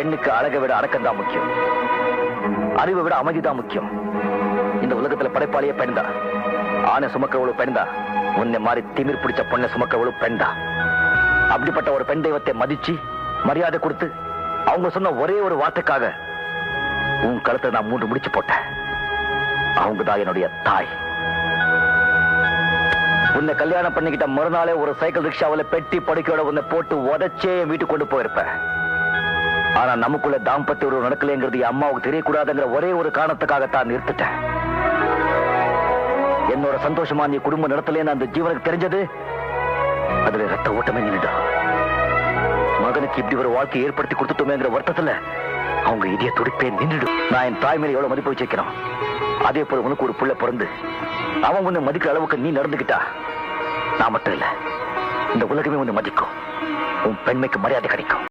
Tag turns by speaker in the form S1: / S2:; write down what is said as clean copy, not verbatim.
S1: பெண்ணுக்கு அழகை விட அடக்கம் தான் முக்கியம், அறிவை விட அமைதிதான் முக்கியம். இந்த உலகத்துல படைப்பாளியே பெண் தான். ஆணை சுமக்கிறவளும் பெண் தான். உன்னை மாதிரி திமிர் பிடிச்ச பொண்ணை சுமக்கிறவளும் பெண் தான். அப்படிப்பட்ட ஒரு பெண் தெய்வத்தை மதிச்சு மரியாதை கொடுத்து அவங்க சொன்ன ஒரே ஒரு வார்த்தைக்காக உன் கழுத்தை நான் 3 முடிச்சு போட்டேன். அவங்க தான் என்னுடைய தாய். உன்னை கல்யாணம் பண்ணிக்கிட்ட மறுநாளே ஒரு சைக்கிள் ரிக்ஷாவில் பெட்டி படுக்கையோட உன்னை போட்டு உடச்சே என் வீட்டுக்கு கொண்டு போயிருப்பேன். ஆனா நமக்குள்ள தாம்பத்திய உறவு நடக்கலைங்கிறது என் அம்மாவுக்கு தெரியக்கூடாதுங்கிற ஒரே ஒரு காரணத்துக்காகத்தான் நிறுத்திட்டேன். என்னோட சந்தோஷமா நீ குடும்பம் நடத்தலேன்னு அந்த ஜீவனுக்கு தெரிஞ்சது, அதுல ரத்த ஓட்டமே நின்றுடும். மகனுக்கு இப்படி ஒரு வாழ்க்கை ஏற்படுத்தி கொடுத்துட்டோமேங்கிற வருத்தத்துல அவங்க இதய துடிப்பே நின்றுடும். நான் என் தாய் மேல எவ்வளவு மதிப்பு வச்சிருக்கிறோம், அதே போல உனக்கு ஒரு புள்ள பிறந்து அவன் உன்னை மதிக்கிற அளவுக்கு நீ நடந்துகிட்டா, நான் மட்டும் இல்ல இந்த உலகமே உன்னை மதிக்கும். உன் பெண்மைக்கு மரியாதை கிடைக்கும்.